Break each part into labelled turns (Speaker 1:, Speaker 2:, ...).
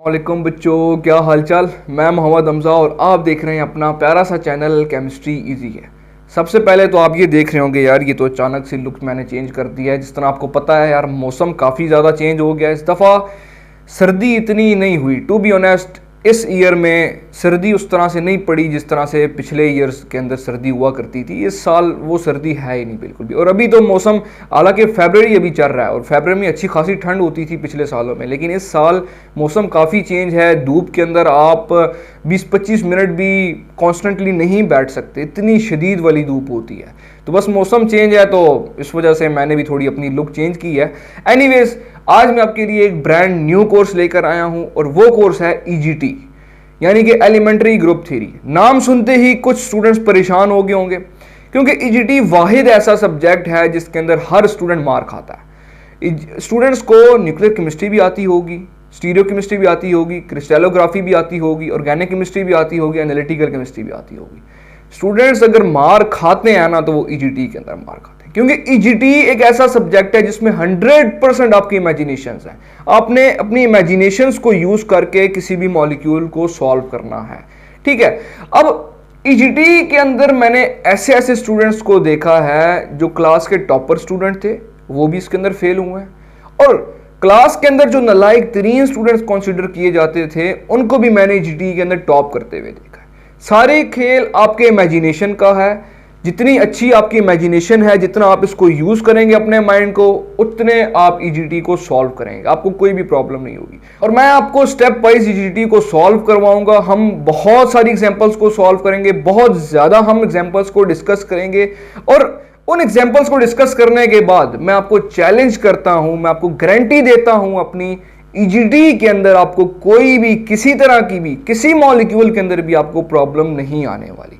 Speaker 1: वालेकुम बच्चों, क्या हालचाल। मैं मोहम्मद हमजा और आप देख रहे हैं अपना प्यारा सा चैनल केमिस्ट्री इजी है। सबसे पहले तो आप ये देख रहे होंगे यार, ये तो अचानक से लुक मैंने चेंज कर दिया है। जिस तरह आपको पता है यार, मौसम काफ़ी ज़्यादा चेंज हो गया है इस दफ़ा। सर्दी इतनी नहीं हुई, टू बी ऑनेस्ट। इस ईयर में सर्दी उस तरह से नहीं पड़ी जिस तरह से पिछले ईयर्स के अंदर सर्दी हुआ करती थी। इस साल वो सर्दी है ही नहीं बिल्कुल भी। और अभी तो मौसम, हालांकि फरवरी अभी चल रहा है और फरवरी में अच्छी खासी ठंड होती थी पिछले सालों में, लेकिन इस साल मौसम काफ़ी चेंज है। धूप के अंदर आप 20-25 मिनट भी कॉन्स्टेंटली नहीं बैठ सकते, इतनी शदीद वाली धूप होती है। तो बस मौसम चेंज है, तो इस वजह से मैंने भी थोड़ी अपनी लुक चेंज की है। एनीवेज, आज मैं आपके लिए एक ब्रांड न्यू कोर्स लेकर आया हूं और वो कोर्स है ईजीटी, यानी कि एलिमेंट्री ग्रुप थ्योरी। नाम सुनते ही कुछ स्टूडेंट्स परेशान हो गए होंगे, क्योंकि ईजीटी वाहिद ऐसा सब्जेक्ट है जिसके अंदर हर स्टूडेंट मार खाता है। स्टूडेंट्स को न्यूक्लियर केमिस्ट्री भी आती होगी, स्टीरियो केमिस्ट्री भी आती होगी, क्रिस्टलोग्राफी भी आती होगी, ऑर्गेनिक केमिस्ट्री भी आती होगी, एनालिटिकल केमिस्ट्री भी आती होगी। स्टूडेंट्स अगर मार खाते हैं ना, तो वो ईजीटी के अंदर मार खाते हैं, क्योंकि ईजीटी एक ऐसा सब्जेक्ट है जिसमें 100% आपकी इमेजिनेशंस है। आपने अपनी इमेजिनेशंस को यूज करके किसी भी मॉलिक्यूल को सॉल्व करना है, ठीक है। अब ईजीटी के अंदर मैंने ऐसे ऐसे स्टूडेंट्स को देखा है जो क्लास के टॉपर स्टूडेंट थे, वो भी इसके अंदर फेल हुए हैं, और क्लास के अंदर जो नालायक तरीन स्टूडेंट्स कंसीडर किए जाते थे, उनको भी मैंने ईजीटी के अंदर टॉप करते हुए देखा है। सारे खेल आपके इमेजिनेशन का है। जितनी अच्छी आपकी इमेजिनेशन है, जितना आप इसको यूज करेंगे अपने माइंड को, उतने आप ईजीटी को सॉल्व करेंगे, आपको कोई भी प्रॉब्लम नहीं होगी। और मैं आपको स्टेप वाइज ईजीटी को सॉल्व करवाऊंगा। हम बहुत सारी एग्जांपल्स को सॉल्व करेंगे, बहुत ज्यादा हम एग्जांपल्स को डिस्कस करेंगे, और उन एग्जांपल्स को डिस्कस करने के बाद मैं आपको चैलेंज करता हूं, मैं आपको गारंटी देता हूं अपनी, ईजीटी के अंदर आपको कोई भी किसी तरह की भी किसी मॉलिक्यूल के अंदर भी आपको प्रॉब्लम नहीं आने वाली।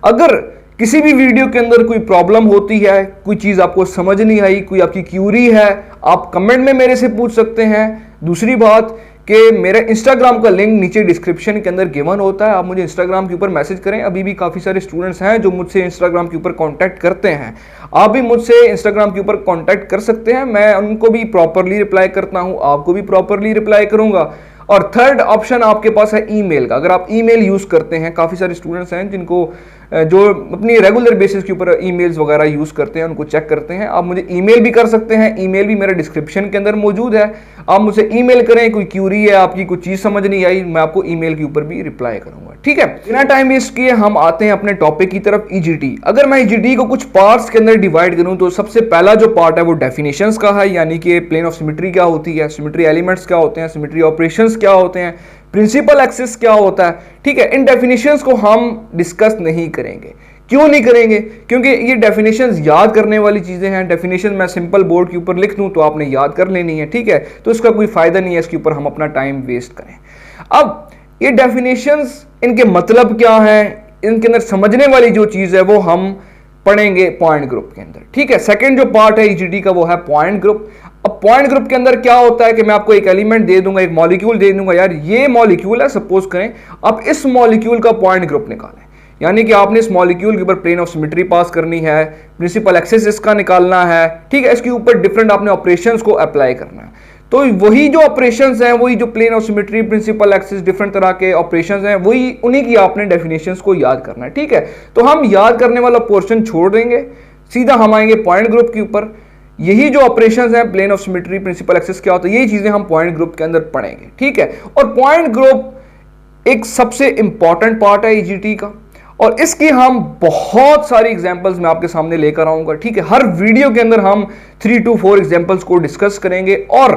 Speaker 1: अगर किसी भी वीडियो के अंदर कोई प्रॉब्लम होती है, कोई चीज आपको समझ नहीं आई, कोई आपकी क्यूरी है, आप कमेंट में मेरे से पूछ सकते हैं। दूसरी बात कि मेरे इंस्टाग्राम का लिंक नीचे डिस्क्रिप्शन के अंदर गिवन होता है, आप मुझे इंस्टाग्राम के ऊपर मैसेज करें। अभी भी काफ़ी सारे स्टूडेंट्स हैं जो मुझसे इंस्टाग्राम के ऊपर कांटेक्ट करते हैं, आप भी मुझसे इंस्टाग्राम के ऊपर कांटेक्ट कर सकते हैं। मैं उनको भी प्रॉपरली रिप्लाई करता हूं, आपको भी प्रॉपरली रिप्लाई करूंगा। और थर्ड ऑप्शन आपके पास है ईमेल का। अगर आप ईमेल यूज़ करते हैं, काफ़ी सारे स्टूडेंट्स हैं जिनको जो अपनी रेगुलर बेसिस के ऊपर ईमेल्स वगैरह यूज़ करते हैं, उनको चेक करते हैं, आप मुझे ईमेल भी कर सकते हैं। ईमेल भी मेरे डिस्क्रिप्शन के अंदर मौजूद है, आप मुझे ईमेल करें। कोई क्यूरी है आपकी, कोई चीज़ समझ नहीं आई, मैं आपको ईमेल के ऊपर भी रिप्लाई करूंगा, ठीक है। बिना टाइम वेस्ट किए हम आते हैं अपने टॉपिक की तरफ, ईजीटी। अगर मैं ईजीटी को कुछ पार्ट्स के अंदर डिवाइड करूं, तो सबसे पहला जो पार्ट है वो डेफिनेशंस का है, यानी कि प्लेन ऑफ सिमेट्री क्या होती है, सिमेट्री एलिमेंट्स क्या होते हैं, सिमेट्री ऑपरेशंस क्या होते हैं, प्रिंसिपल एक्सिस क्या होता है, ठीक है। इन डेफिनेशंस को हम डिस्कस नहीं करेंगे। क्यों नहीं करेंगे? क्योंकि ये डेफिनेशंस याद करने वाली चीजें हैं। डेफिनेशन मैं सिंपल बोर्ड के ऊपर लिख दूं तो आपने याद कर लेनी है, ठीक है। तो इसका कोई फायदा नहीं है इसके ऊपर हम अपना टाइम वेस्ट करें। अब ये डेफिनेशंस, इनके मतलब क्या है, इनके अंदर समझने वाली जो चीज है वो हम पढ़ेंगे पॉइंट ग्रुप के अंदर, ठीक है। सेकंड जो पार्ट है ईजीटी का वो है पॉइंट ग्रुप। अब पॉइंट ग्रुप के अंदर क्या होता है कि मैं आपको एक एलिमेंट दे दूंगा, एक मॉलिक्यूल दे दूंगा, यार ये मॉलिक्यूल है, सपोज करें। अब इस मॉलिक्यूल का पॉइंट ग्रुप निकालें, यानी कि आपने इस मॉलिक्यूल के ऊपर प्लेन ऑफ सिमेट्री पास करनी है, प्रिंसिपल एक्सिस इसका निकालना है, ठीक है। इसके ऊपर डिफरेंट आपने ऑपरेशंस को अप्लाई करना है। तो वही जो ऑपरेशंस हैं, वही जो plane of symmetry, principal axis, different तरह के ऑपरेशंस हैं, वही उन्हीं की आपने डेफिनेशंस को याद करना है, ठीक है। तो हम याद करने वाला पोर्शन छोड़ देंगे, सीधा हम आएंगे पॉइंट ग्रुप के ऊपर। यही जो ऑपरेशंस हैं, plane of symmetry, principal axis क्या होता है, यही चीजें हम पॉइंट ग्रुप के अंदर पढ़ेंगे, ठीक है। और पॉइंट ग्रुप एक सबसे इंपॉर्टेंट पार्ट है ईजीटी का, और इसकी हम बहुत सारी एग्जांपल्स मैं आपके सामने लेकर आऊंगा, ठीक है। हर वीडियो के अंदर हम 3 to 4 एग्जांपल्स को डिस्कस करेंगे और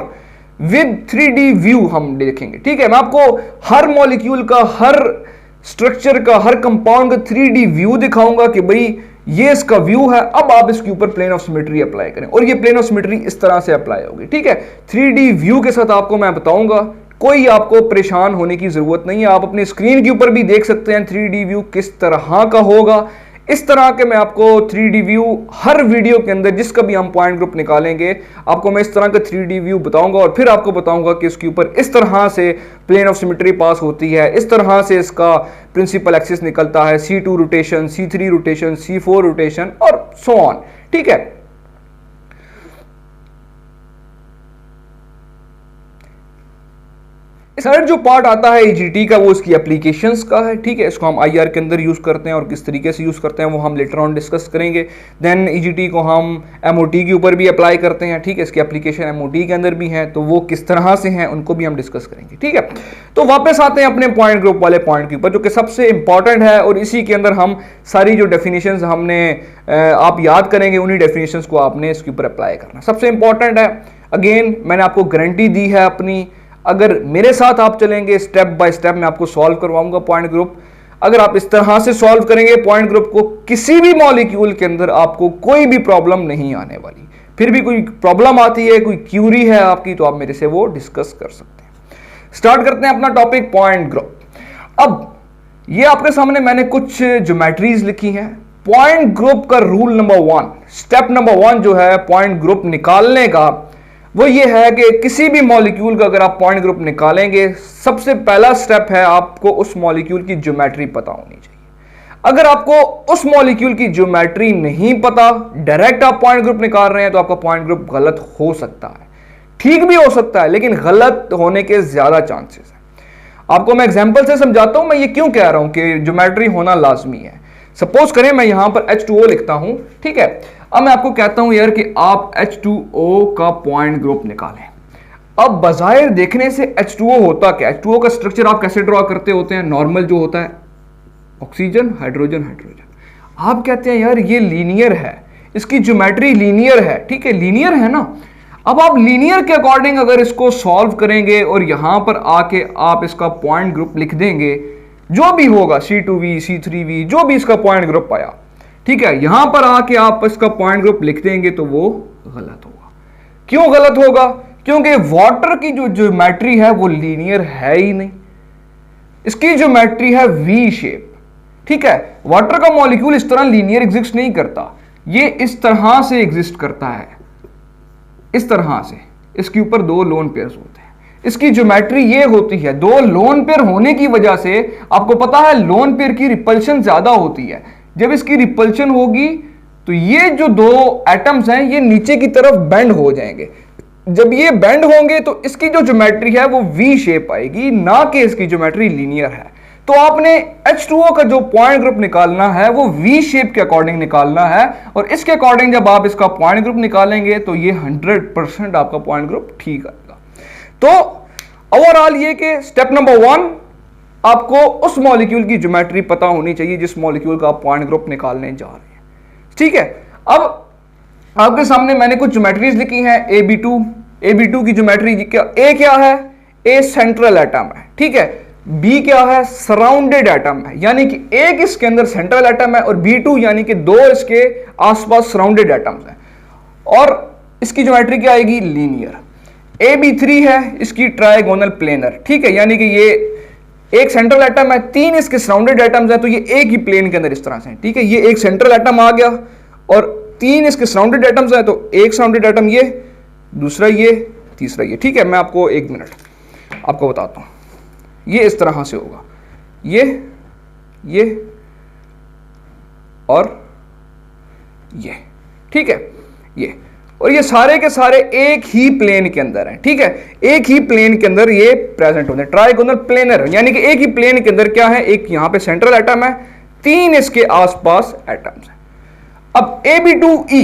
Speaker 1: विद 3D व्यू हम देखेंगे, ठीक है। मैं आपको हर मॉलिक्यूल का, हर स्ट्रक्चर का, हर कंपाउंड का 3D व्यू दिखाऊंगा कि भाई ये इसका व्यू है। अब आप इसके ऊपर प्लेन ऑफ सिमेट्री अप्लाई करें, और ये प्लेन ऑफ सिमेट्री इस तरह से अप्लाई होगी, ठीक है। 3D व्यू के साथ आपको मैं बताऊंगा, कोई आपको परेशान होने की जरूरत नहीं है। आप अपनी स्क्रीन के ऊपर भी देख सकते हैं 3D व्यू किस तरह का होगा। इस तरह के मैं आपको 3D व्यू हर वीडियो के अंदर, जिसका भी हम पॉइंट ग्रुप निकालेंगे, आपको मैं इस तरह का 3D व्यू बताऊंगा, और फिर आपको बताऊंगा कि इसके ऊपर इस तरह से प्लेन ऑफ सिमेट्री पास होती है, इस तरह से इसका प्रिंसिपल एक्सिस निकलता है, C2 rotation, C3 rotation, C4 rotation, और सो ऑन, ठीक है। थर्ड जो पार्ट आता है ईजीटी का वो इसकी एप्लीकेशंस का है, ठीक है। इसको हम आईआर के अंदर यूज़ करते हैं और किस तरीके से यूज़ करते हैं वो हम लेटर ऑन डिस्कस करेंगे। देन ईजीटी को हम एमओटी के ऊपर भी अप्लाई करते हैं, ठीक है। इसकी एप्लीकेशन एमओटी के अंदर भी हैं, तो वो किस तरह से हैं उनको भी हम डिस्कस करेंगे, ठीक है। तो वापस आते हैं अपने पॉइंट ग्रुप वाले पॉइंट के ऊपर जो कि सबसे इंपॉर्टेंट है, और इसी के अंदर हम सारी जो डेफिनेशंस हमने आप याद करेंगे उन्हीं डेफिनेशंस को आपने इसके ऊपर अप्लाई करना सबसे इंपॉर्टेंट है। अगेन मैंने आपको गारंटी दी है अपनी, अगर मेरे साथ आप चलेंगे स्टेप बाय स्टेप मैं आपको सॉल्व करवाऊंगा पॉइंट ग्रुप। अगर आप इस तरह से सॉल्व करेंगे पॉइंट ग्रुप को, किसी भी मॉलिक्यूल के अंदर आपको कोई भी प्रॉब्लम नहीं आने वाली। फिर भी कोई प्रॉब्लम आती है, कोई क्यूरी है आपकी, तो आप मेरे से वो डिस्कस कर सकते हैं। स्टार्ट करते हैं अपना टॉपिक पॉइंट ग्रुप। अब ये आपके सामने मैंने कुछ ज्योमेट्रीज लिखी हैं। पॉइंट ग्रुप का रूल नंबर 1, स्टेप नंबर 1 जो है पॉइंट ग्रुप निकालने का, वो ये है कि किसी भी मॉलिक्यूल का अगर आप पॉइंट ग्रुप निकालेंगे, सबसे पहला स्टेप है आपको उस मॉलिक्यूल की ज्योमेट्री पता होनी चाहिए। अगर आपको उस मॉलिक्यूल की ज्योमेट्री नहीं पता, डायरेक्ट आप पॉइंट ग्रुप निकाल रहे हैं, तो आपका पॉइंट ग्रुप गलत हो सकता है। ठीक भी हो सकता है, लेकिन गलत होने के ज्यादा चांसेस हैं। आपको मैं एग्जांपल से समझाता हूं मैं ये क्यों कह रहा हूं कि ज्योमेट्री होना लाजमी है। सपोज करें मैं यहां पर H2O लिखता हूं, ठीक है। अब मैं आपको कहता हूं यार कि आप H2O का पॉइंट ग्रुप निकालें। अब बजाय देखने से H2O होता क्या, H2O का स्ट्रक्चर आप कैसे ड्रॉ करते होते हैं, नॉर्मल जो होता है ऑक्सीजन हाइड्रोजन हाइड्रोजन। आप कहते हैं यार ये लीनियर है, इसकी ज्योमेट्री लीनियर है, ठीक है, लीनियर है ना। अब आप लीनियर के अकॉर्डिंग अगर इसको सॉल्व करेंगे और यहां पर आके आप इसका पॉइंट ग्रुप लिख देंगे, जो भी होगा C2V C3V जो भी इसका पॉइंट ग्रुप आया, ठीक है, यहां पर आके आप इसका पॉइंट ग्रुप लिख देंगे तो वो गलत होगा। क्यों गलत होगा? क्योंकि वाटर की जो ज्योमेट्री है वो लीनियर है ही नहीं, इसकी ज्योमेट्री है वी शेप, ठीक है। वाटर का मॉलिक्यूल इस तरह लीनियर एग्जिस्ट नहीं करता, ये इस तरह से एग्जिस्ट करता है, इस तरह से। इसके ऊपर दो लोन पेयर्स होते हैं, इसकी ज्योमेट्री ये होती है। दो लोन पेयर होने की वजह से आपको पता है लोन पेयर की रिपल्शन ज्यादा होती है। जब इसकी रिपल्शन होगी तो ये जो दो एटम्स हैं ये नीचे की तरफ बेंड हो जाएंगे। जब ये बेंड होंगे तो इसकी जो ज्योमेट्री है वो वी शेप आएगी, ना कि इसकी ज्योमेट्री लीनियर है। तो आपने H2O का जो पॉइंट ग्रुप निकालना है वो वी शेप के अकॉर्डिंग निकालना है, और इसके अकॉर्डिंग जब आप इसका पॉइंट ग्रुप निकालेंगे तो ये 100% आपका पॉइंट ग्रुप ठीक आएगा। तो ओवरऑल ये कि स्टेप नंबर 1 आपको उस मॉलिक्यूल की ज्योमेट्री पता होनी चाहिए जिस मॉलिक्यूल का आप पॉइंट ग्रुप निकालने जा रहे हैं, ठीक है। अब आपके सामने मैंने कुछ ज्योमेट्रीज लिखी हैं। AB2 की ज्योमेट्री क्या है? ए सेंट्रल एटम है, ठीक है। बी क्या है? सराउंडेड एटम है, यानी कि एक इसके अंदर सेंट्रल एटम है, और B2 यानी कि दो इसके आसपास सराउंडेड एटम्स हैं, और इसकी ज्योमेट्री क्या आएगी? लीनियर। AB3 है, इसकी ट्रायगोनल प्लेनर, ठीक है, यानी कि ये एक सेंट्रल एटम है, तीन इसके सराउंडेड एटम्स हैं, तो ये एक ही प्लेन के अंदर इस तरह से, ठीक है। ये एक सेंट्रल एटम आ गया और तीन इसके सराउंडेड एटम्स हैं, तो एक सराउंडेड एटम ये, दूसरा ये, तीसरा ये, ठीक है। मैं आपको एक मिनट आपको बताता हूं, ये इस तरह से होगा, ये और ये, ठीक है, ये, और ये सारे के सारे एक ही प्लेन के अंदर हैं, ठीक है। एक ही प्लेन के अंदर ये प्रेजेंट होते हैं, ट्राइगोनल प्लेनर, यानी कि एक ही प्लेन के अंदर क्या है? एक यहां पे सेंट्रल एटम है, तीन इसके आसपास एटम्स हैं। अब AB2E,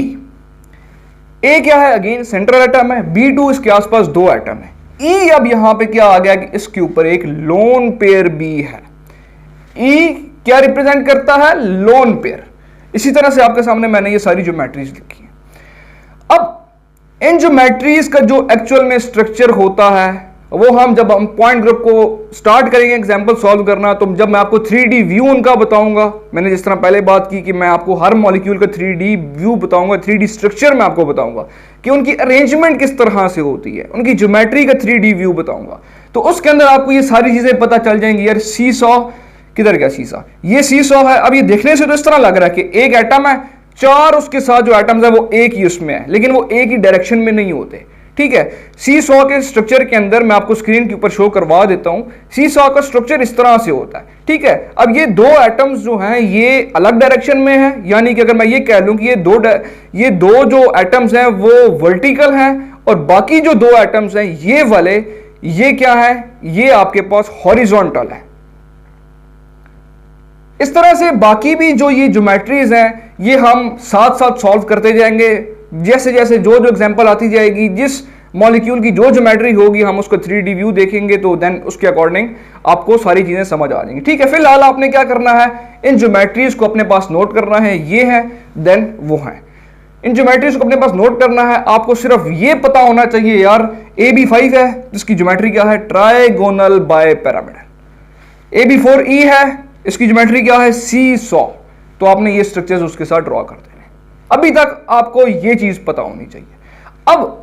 Speaker 1: ए क्या है? अगेन सेंट्रल एटम है, B2 इसके आसपास दो एटम है, E अब यहां पे क्या आ गया कि इसके ऊपर एक लोन पेयर भी है। E क्या रिप्रेजेंट करता है? Lone pair. इसी तरह से आपके सामने मैंने ये सारी ज्योमेट्रीज लिखी है। अब इन ज्योमेट्रीज का जो एक्चुअल में स्ट्रक्चर होता है वो जब हम पॉइंट ग्रुप को स्टार्ट करेंगे एग्जांपल सॉल्व करना, तो जब मैं आपको 3D व्यू उनका बताऊंगा, मैंने जिस तरह पहले बात की कि मैं आपको हर मॉलिक्यूल का 3D व्यू बताऊंगा, 3D स्ट्रक्चर मैं आपको बताऊंगा कि उनकी अरेंजमेंट किस तरह से होती है, उनकी ज्योमेट्री का 3D व्यू बताऊंगा, तो उसके अंदर आपको ये सारी चीजें पता चल जाएंगी। यार सीसॉ किधर गया? सीसा, ये सीसॉ है। अब ये देखने से तो इस तरह लग रहा है कि एक एटम है, चार उसके साथ जो एटम्स है वो एक ही उसमें है, लेकिन वो एक ही डायरेक्शन में नहीं होते, ठीक है। सीसॉ के स्ट्रक्चर के अंदर मैं आपको स्क्रीन के ऊपर शो करवा देता हूं। सीसॉ का स्ट्रक्चर इस तरह से होता है, ठीक है। अब ये दो एटम्स जो हैं ये अलग डायरेक्शन में है, यानी कि अगर मैं ये कह लूं कि ये दो जो एटम्स हैं वो वर्टिकल हैं, और बाकी जो दो एटम्स हैं ये वाले ये क्या है, ये आपके पास हॉरिजॉन्टल है। इस तरह से बाकी भी जो ये ज्योमेट्रीज हैं ये हम साथ साथ सॉल्व करते जाएंगे। जैसे जैसे जो जो एग्जांपल आती जाएगी, जिस मॉलिक्यूल की जो ज्योमेट्री होगी हम उसको 3D व्यू देखेंगे, तो देन उसके अकॉर्डिंग आपको सारी चीजें समझ आ जाएंगी। ठीक है, फिलहाल आपने क्या करना है, इन ज्योमेट्रीज को अपने पास नोट करना है, ये है देन वो है। इन ज्योमेट्रीज को अपने पास नोट करना है। आपको सिर्फ ये पता होना चाहिए यार AB5 है जिसकी ज्योमेट्री क्या है, ट्राइगोनल बाय पिरामिडल। AB4E है, इसकी ज्योमेट्री क्या है, सीसॉ। तो आपने ये स्ट्रक्चर्स उसके साथ ड्रॉ कर देने। अभी तक आपको ये चीज पता होनी चाहिए। अब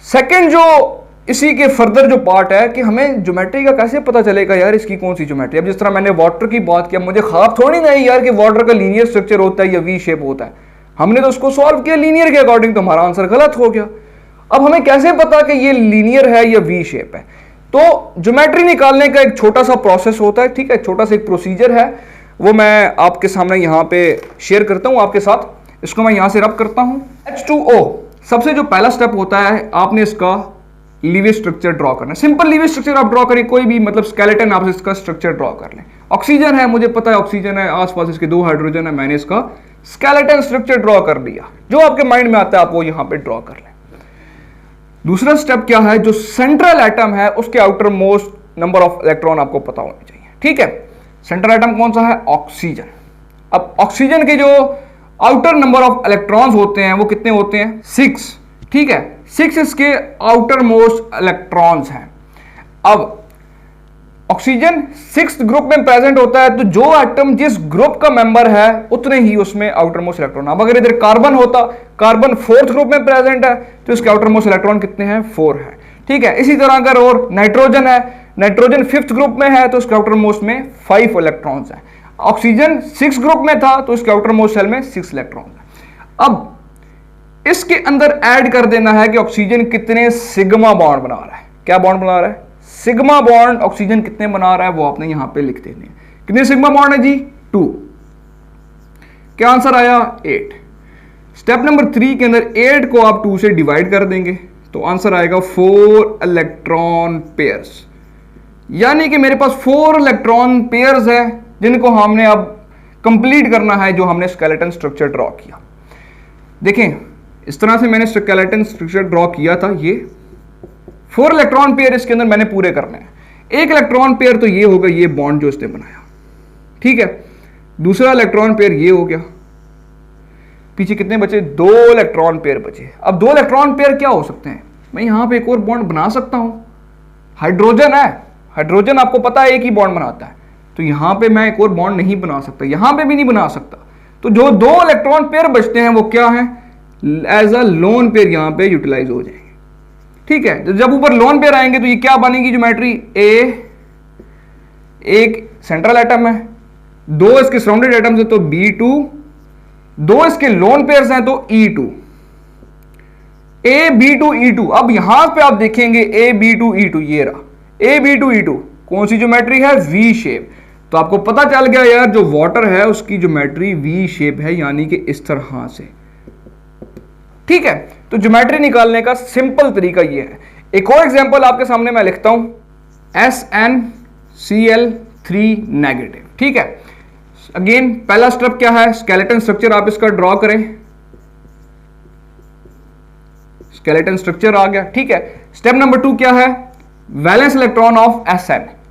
Speaker 1: सेकंड जो इसी के फर्दर जो पार्ट है कि हमें ज्योमेट्री का कैसे पता चलेगा यार इसकी कौन सी ज्योमेट्री। अब जिस तरह मैंने वाटर की बात किया, मुझे ख्वाब थोड़ी नहीं यार कि वाटर का लीनियर स्ट्रक्चर होता है या वी शेप होता है। हमने तो उसको सॉल्व किया लीनियर के अकॉर्डिंग, तो हमारा आंसर गलत हो गया। अब हमें कैसे पता कि ये लीनियर है या वी शेप है। तो ज्योमेट्री निकालने का एक छोटा सा प्रोसेस होता है, ठीक है, छोटा सा एक प्रोसीजर है, वो मैं आपके सामने यहाँ पे शेयर करता हूँ आपके साथ। इसको मैं यहाँ से रब करता हूँ। H2O सबसे जो पहला स्टेप होता है, आपने इसका लीवेज स्ट्रक्चर ड्रॉ करना है। सिंपल लीवेज स्ट्रक्चर आप ड्रॉ करें, कोई भी मतलब स्केलेटन आप इसका स्ट्रक्चर ड्रॉ कर लें। ऑक्सीजन है, मुझे पता है ऑक्सीजन है, आसपास इसके 2 हाइड्रोजन है, मैंने इसका स्केलेटन स्ट्रक्चर ड्रॉ कर दिया। जो आपके माइंड में आता है आप वो यहां पे ड्रॉ कर लें। दूसरा स्टेप क्या है, जो सेंट्रल एटम है उसके outer most number of electron आपको पता होने चाहिए। ठीक है, सेंट्रल एटम कौन सा है, ऑक्सीजन। अब ऑक्सीजन के जो आउटर नंबर ऑफ इलेक्ट्रॉन्स होते हैं वो कितने होते हैं, 6। ठीक है, 6 इसके आउटर मोस्ट इलेक्ट्रॉन्स हैं। अब ऑक्सीजन 6th ग्रुप में प्रेजेंट होता है, तो जो एटम जिस ग्रुप का मेंबर है उतने ही उसमें आउटर मोस्ट इलेक्ट्रॉन। अब अगर इधर कार्बन होता, कार्बन 4th ग्रुप में प्रेजेंट है, तो इसके आउटर मोस्ट इलेक्ट्रॉन कितने हैं, 4 है। ठीक है, इसी तरह अगर और नाइट्रोजन है, नाइट्रोजन 5th ग्रुप में है तो उसके आउटर मोस्ट में 5 इलेक्ट्रॉन्स हैं। ऑक्सीजन 6 ग्रुप में था तो इसके आउटर मोस्ट सेल में 6 इलेक्ट्रॉन है। अब इसके अंदर ऐड कर देना है कि ऑक्सीजन कितने सिग्मा बॉन्ड बना रहा है। क्या बॉन्ड बना रहा है, सिग्मा बॉन्ड ऑक्सीजन कितने बना रहा है वो आपने यहां पे लिख देने। कितने सिग्मा बॉन्ड है जी, 2। क्या आंसर आया, 8। स्टेप नंबर 3 के अंदर 8 को आप 2 से डिवाइड कर देंगे तो आंसर आएगा 4 इलेक्ट्रॉन पेयर्स। यानी कि मेरे पास 4 इलेक्ट्रॉन पेयर्स है जिनको हमने अब कंप्लीट करना है, जो हमने स्केलेटन स्ट्रक्चर ड्रॉ किया। देखें, इस तरह से मैंने स्केलेटन स्ट्रक्चर ड्रॉ किया था। ये 4 इलेक्ट्रॉन पेयर इसके अंदर मैंने पूरे करने हैं। एक इलेक्ट्रॉन पेयर तो ये होगा, ये बॉन्ड जो इसने बनाया। ठीक है, दूसरा इलेक्ट्रॉन पेयर ये हो गया। पीछे कितने बचे, 2 इलेक्ट्रॉन पेयर बचे। अब 2 इलेक्ट्रॉन पेयर क्या हो सकते हैं, मैं यहां पे एक और बॉन्ड बना सकता हूं। हाइड्रोजन है, हाइड्रोजन आपको पता है एक ही बॉन्ड बनाता है, तो यहां पे मैं एक और बॉन्ड नहीं बना सकता, यहां पे भी नहीं बना सकता। तो जो 2 इलेक्ट्रॉन पेयर बचते हैं वो क्या है, एज अ लोन पेयर यहां पे यूटिलाइज हो जाएंगे। ठीक है, जब ऊपर लोन पेयर आएंगे तो ये क्या बनेगी ज्योमेट्री, एक सेंट्रल एटम है, 2 इसके सराउंडेड एटम्स है तो B2, 2 इसके लोन पेयर्स हैं तो E2, AB2E2। अब यहां पे आप देखेंगे AB2E2, ये रहा AB2E2, कौन सी ज्योमेट्री है, V शेप। तो आपको पता चल गया यार जो वाटर है उसकी ज्योमेट्री V शेप है, यानी कि इस तरह से। ठीक है, तो ज्योमेट्री निकालने का सिंपल तरीका ये है। एक और एग्जांपल आपके सामने मैं लिखता हूं, SnCl3 नेगेटिव। ठीक है, अगेन पहला स्टेप क्या है, स्केलेटन स्ट्रक्चर आप इसका ड्रॉ करें। स्केलेटन स्ट्रक्चर आ गया। ठीक है, स्टेप नंबर 2 क्या है, valence electron of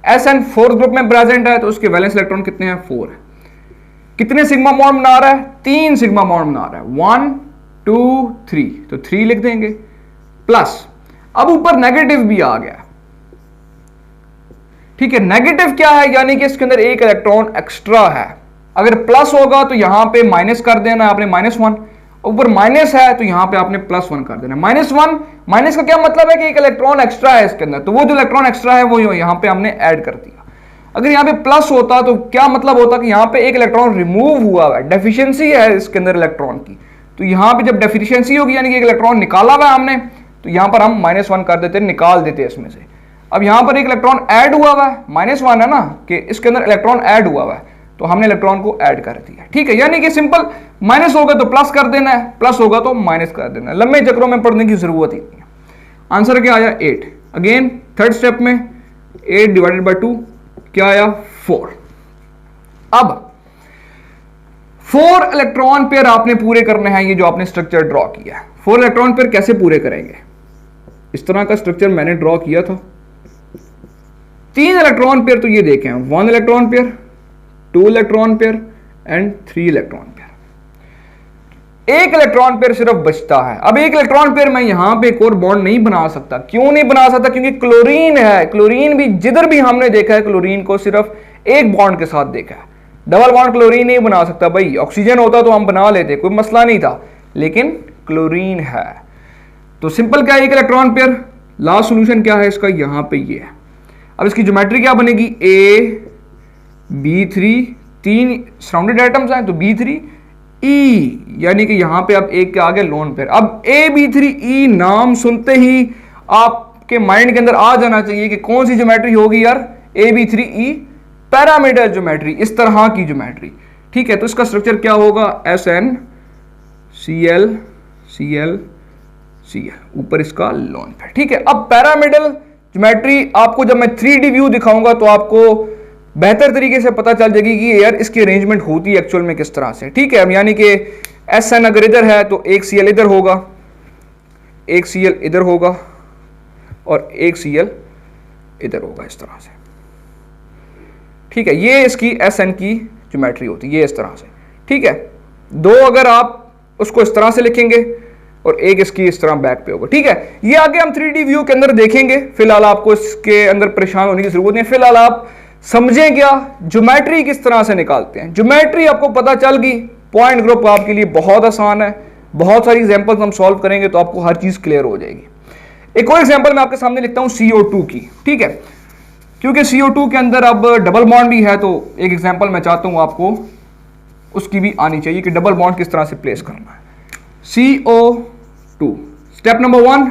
Speaker 1: SN 4th group में प्रेजेंट है तो उसके वैलेंस इलेक्ट्रॉन कितने हैं, 4 है। कितने सिग्मा बॉन्ड बना रहा है, 3 सिग्मा बॉन्ड बना रहा है, 1 2 3, तो 3 लिख देंगे प्लस। अब ऊपर नेगेटिव भी आ गया। ठीक है, नेगेटिव क्या है, यानी कि इसके अंदर एक इलेक्ट्रॉन एक्स्ट्रा है। अगर प्लस होगा तो यहां पे माइनस कर देना है आपने, -1। ऊपर माइनस है तो यहां पे आपने +1 कर देना। -1, माइनस का क्या मतलब है कि एक इलेक्ट्रॉन एक्स्ट्रा है इसके अंदर, तो वो जो इलेक्ट्रॉन एक्स्ट्रा है वो यहां पे हमने ऐड कर दिया। अगर यहां पे प्लस होता तो क्या मतलब होता कि यहां पे एक इलेक्ट्रॉन रिमूव हुआ है, डेफिशिएंसी है इसके अंदर इलेक्ट्रॉन की। तो यहां पे जब डेफिशिएंसी होगी यानी कि एक इलेक्ट्रॉन निकाला हुआ है हमने, तो यहां पर हम -1 कर देते, निकाल देते इसमें से। अब यहां पर एक इलेक्ट्रॉन ऐड हुआ है, -1 है ना कि इसके अंदर इलेक्ट्रॉन ऐड हुआ है, तो हमने इलेक्ट्रॉन को ऐड कर दिया। ठीक है, यानी कि सिंपल माइनस होगा तो प्लस कर देना है, प्लस होगा तो माइनस कर देना है, लंबे चक्रों में पढ़ने की जरूरत ही नहीं है। आंसर क्या आया, 8। अगेन थर्ड स्टेप में 8 डिवाइडेड बाय 2 क्या आया 4। अब 4 इलेक्ट्रॉन पेयर आपने पूरे करने हैं, ये जो आपने स्ट्रक्चर ड्रॉ किया है। 4 इलेक्ट्रॉन पेयर कैसे पूरे करेंगे? इस तरह का स्ट्रक्चर मैंने ड्रॉ किया था। 3 इलेक्ट्रॉन पेयर तो ये देखें, 1 electron pair, 2 electron pair and 3 electron pair. एक इलेक्ट्रॉन पेयर सिर्फ बचता है। अब एक इलेक्ट्रॉन पेयर मैं यहां पे एक और बॉन्ड नहीं बना सकता। क्यों नहीं बना सकता? क्योंकि क्लोरीन है। क्लोरीन भी जिधर भी हमने देखा है क्लोरीन को सिर्फ एक बॉन्ड के साथ देखा है। डबल बॉन्ड क्लोरीन नहीं बना सकता भाई। ऑक्सीजन होता तो हम बना लेते, कोई मसला नहीं था, लेकिन क्लोरीन है। तो सिंपल क्या है, एक इलेक्ट्रॉन पेयर। लास्ट सॉल्यूशन क्या है इसका? यहां पे ये है। अब इसकी ज्योमेट्री क्या बनेगी? B3, 3 सराउंडेड एटम्स हैं तो B3E, यानी कि यहां पे अब एक के आगे लोन पेयर। अब AB3E नाम सुनते ही आपके माइंड के अंदर आ जाना चाहिए कि कौन सी ज्योमेट्री होगी यार? AB3E पैरामिडल ज्योमेट्री, इस तरह की ज्योमेट्री। ठीक है, तो इसका स्ट्रक्चर क्या होगा? SnCl Cl Cl, ऊपर इसका लोन पेयर। ठीक है, अब पैरामिडल ज्योमेट्री आपको जब मैं 3D व्यू दिखाऊंगा तो आपको बेहतर तरीके से पता चल जाएगी कि यार इसकी अरेंजमेंट होती है एक्चुअल में किस तरह से। ठीक है, यानी कि Sn अगर इधर है तो एक Cl इधर होगा, एक Cl इधर होगा और एक Cl इधर होगा, इस तरह से। ठीक है, ये इसकी Sn की ज्योमेट्री होती है, ये इस तरह से। ठीक है, 2 अगर आप उसको इस तरह से लिखेंगे और एक इसकी इस तरह बैक पे होगा। ठीक है, ये आगे हम 3D व्यू के अंदर देखेंगे। फिलहाल आपको इसके अंदर परेशान होने की जरूरत नहीं है। फिलहाल आप समझें क्या ज्योमेट्री किस तरह से निकालते हैं। ज्योमेट्री आपको पता चल गई, पॉइंट ग्रुप आपके लिए बहुत आसान है। बहुत सारी एग्जांपल्स हम सॉल्व करेंगे तो आपको हर चीज क्लियर हो जाएगी। एक और एग्जांपल मैं आपके सामने लिखता हूं CO2 की। ठीक है, क्योंकि CO2 के अंदर अब डबल बॉन्ड भी है तो एक एग्जांपल मैं चाहता हूं आपको उसकी भी आनी चाहिए कि डबल बॉन्ड किस तरह से प्लेस करना है। CO2 step number 1,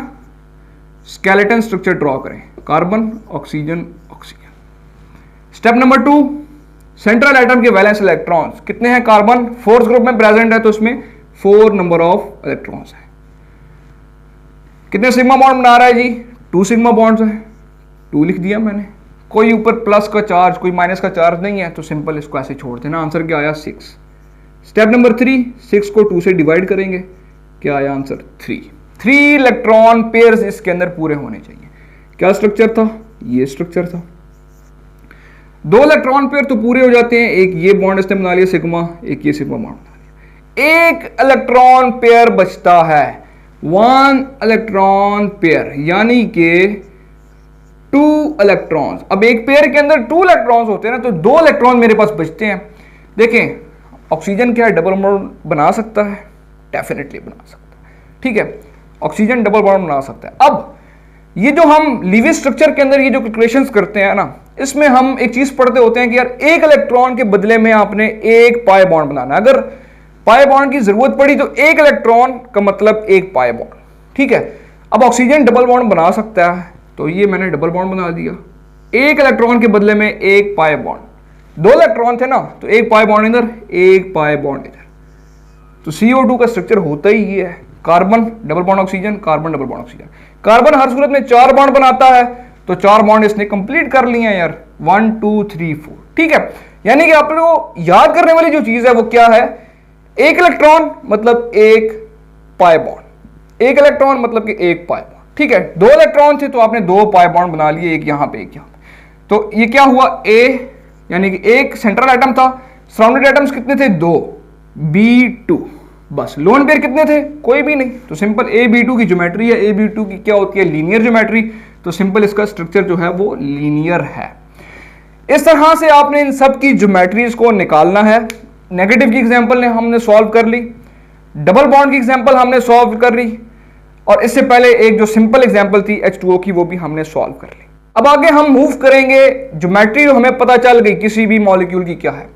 Speaker 1: skeleton structure draw करें, carbon oxygen oxygen. Step number 2, central atom के वैलेंस इलेक्ट्रॉन्स कितने हैं? कार्बन 4th ग्रुप में प्रेजेंट है तो इसमें 4 नंबर ऑफ इलेक्ट्रॉन्स है। कितने सिग्मा बॉन्ड बना रहा है जी? 2 सिग्मा बॉन्ड्स हैं, 2 लिख दिया मैंने। कोई ऊपर प्लस का चार्ज कोई माइनस का चार्ज नहीं है तो सिंपल इसको ऐसे छोड़ देना। आंसर क्या आया? 6। स्टेप नंबर 3, 6 को 2 से डिवाइड करेंगे, क्या आया आंसर? 3। 3 इलेक्ट्रॉन पेयर्स इसके अंदर पूरे होने चाहिए। क्या स्ट्रक्चर था? ये स्ट्रक्चर था। 2 इलेक्ट्रॉन पेयर तो पूरे हो जाते हैं, एक ये बॉन्ड इसने बना लिया सिग्मा, एक ये सिग्मा बॉन्ड बना लिया। एक इलेक्ट्रॉन पेयर बचता है, 1 इलेक्ट्रॉन पेयर, यानी कि 2 इलेक्ट्रॉन्स। अब एक पेयर के अंदर 2 इलेक्ट्रॉन्स होते हैं ना, तो 2 इलेक्ट्रॉन मेरे पास बचते हैं। देखें, ऑक्सीजन क्या है? डबल बॉन्ड बना सकता है, डेफिनेटली बना सकता है। ठीक है, ऑक्सीजन डबल बॉन्ड बना सकता है। अब ये जो हम लीविस स्ट्रक्चर के अंदर ये जो कैलकुलेशंस करते हैं ना, इसमें हम एक चीज पढ़ते होते हैं कि यार एक इलेक्ट्रॉन के बदले में आपने एक पाई बॉन्ड बनाना है। अगर पाई बॉन्ड की जरूरत पड़ी तो एक इलेक्ट्रॉन का मतलब एक पाई बॉन्ड। ठीक है, अब ऑक्सीजन डबल बॉन्ड बना सकता है तो ये मैंने डबल बॉन्ड बना दिया, एक इलेक्ट्रॉन के बदले में एक पाई बॉन्ड। 2 इलेक्ट्रॉन थे ना तो एक पाई बॉन्ड इधर, एक पाई बॉन्ड इधर। तो CO2 का स्ट्रक्चर होता ही ये है, carbon double bond oxygen, carbon double bond oxygen. Carbon हर सूरत में 4 बॉन्ड बनाता है तो 4 बॉन्ड इसने कंप्लीट कर लिए हैं यार, 1 2 3 4। ठीक है, यानी कि आप लोगों को याद करने वाली जो चीज है वो क्या है? एक इलेक्ट्रॉन मतलब एक पाई बॉन्ड, एक इलेक्ट्रॉन मतलब कि एक पाई बॉन्ड। ठीक है, 2 इलेक्ट्रॉन थे तो आपने 2 पाई बॉन्ड बना लिए, एक यहां पे एक यहां पे। तो ये क्या हुआ? A, यानी कि एक सेंट्रल एटम था, सराउंडेड एटम्स कितने थे? 2, B2। बस लोन पेयर कितने थे? कोई भी नहीं। तो सिंपल AB2 की ज्योमेट्री है। AB2 की क्या होती है? Linear geometry. तो सिंपल इसका स्ट्रक्चर जो है वो लीनियर है। इस तरह से आपने इन सब की ज्योमेट्रीज को निकालना है। नेगेटिव की एग्जांपल ने हमने सॉल्व कर ली, डबल बॉन्ड की एग्जांपल हमने सॉल्व कर ली, और इससे पहले एक जो सिंपल एग्जांपल थी H2O की वो भी हमने सॉल्व कर ली। अब आगे हम मूव करेंगे। ज्योमेट्री जो हमें पता चल गई किसी भी मॉलिक्यूल की क्या है,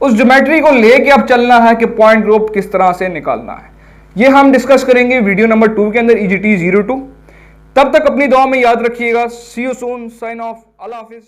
Speaker 1: उस ज्योमेट्री को लेके अब चलना है कि पॉइंट ग्रुप किस तरह से निकालना है। ये हम डिस्कस करेंगे वीडियो नंबर 2 के अंदर, EGT 02। तब तक अपनी दुआ में याद रखिएगा। See you soon, sign off, अल्लाह हाफिज।